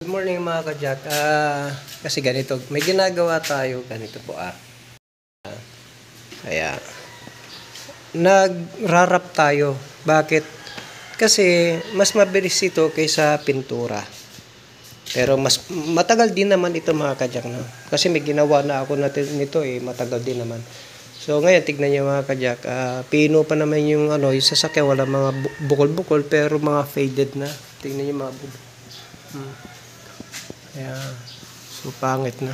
Good morning mga kajak. Kasi ganito, may ginagawa tayo ganito po Kaya nagrarap tayo. Bakit? Kasi mas mabilis ito kaysa pintura. Pero mas matagal din naman ito mga kajak, no? Kasi may ginawa na ako natin nito matagal din naman. So ngayon tignan niyo mga kajak, pino pa naman yung yung sasakyan, wala mga bukol-bukol pero mga faded na. Tignan niyo mga bukol. Ayan. So, pangit na.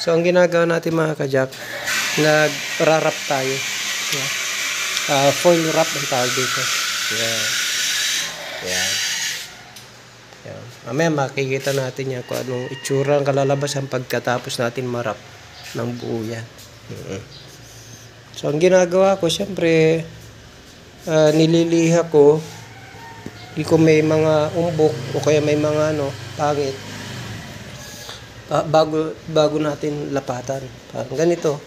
So, ang ginagawa natin mga kajak, nag-wrap tayo. Yeah. Foil wrap ang tawag dito. Ayan. Ayan. Ayan. Mamaya makikita natin yan kung anong itsura ang kalalabasan pagkatapos natin marap ng buo yan. So, ang ginagawa ko, syempre, nililiha ko. Hindi ko may mga umbok o kaya may mga pangit. Bago natin lapatan. Parang ganito.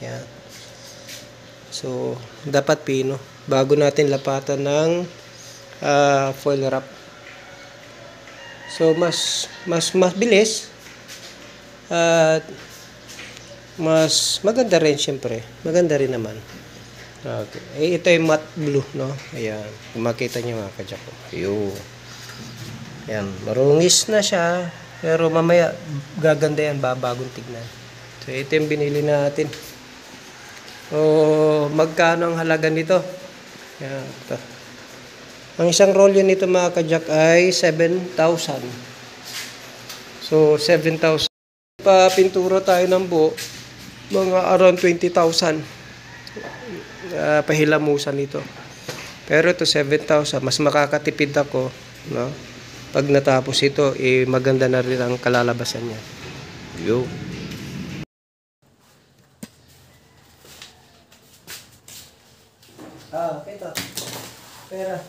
Yan. So, dapat pino. Bago natin lapatan ng foil wrap. So, mas bilis. At mas maganda rin syempre. Maganda rin naman. Okay. Ito yung matte blue, no? Ayan. Kung makita nyo mga kajak ko. Ayun. Ayan. Marungis na siya. Pero mamaya, gaganda yan. Bagong tignan. So, ito yung binili natin. O, magkano ang halaga nito? Ayan. Ito. Ang isang rolyo nito mga kajak ay 7,000. So, 7,000. Pa-pintura tayo ng buo. Mga around 20,000. Pahilamusan ito. Pero ito 7,000, mas makakatipid ako, no? Pag natapos ito, maganda na rin ang kalalabasan niya. Yo. Ito. Pera.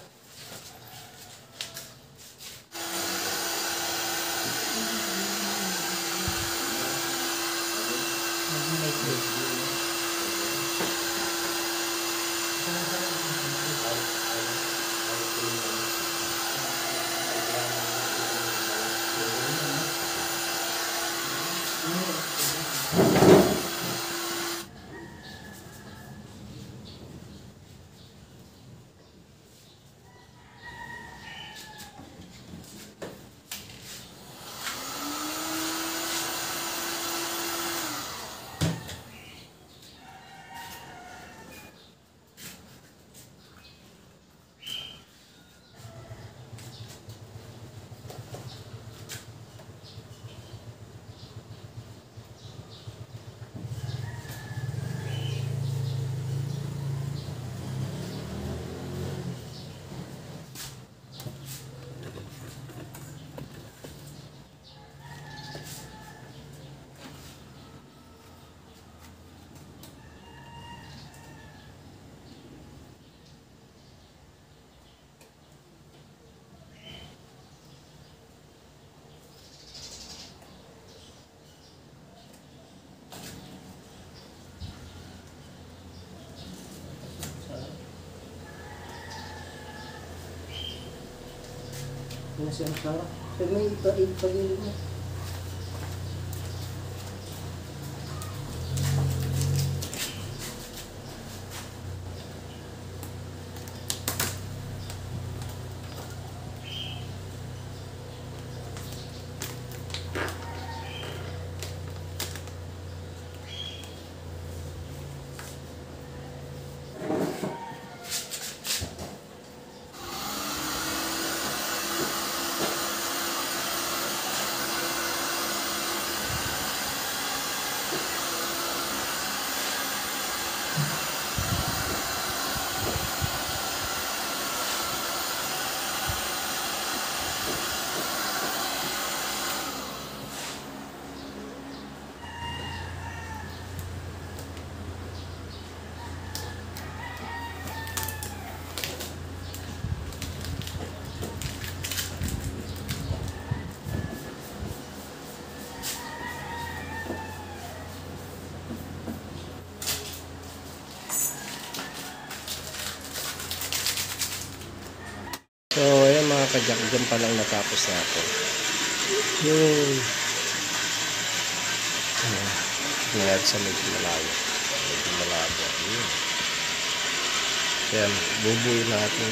Nasa ang sarap. Pero may pag-ilig mo. So, ayan mga kajak, dyan pa lang natapos natin. Yun. Tingnan sa medyo malayo. Medyo malabo. Yun. Yan, bubuin natin.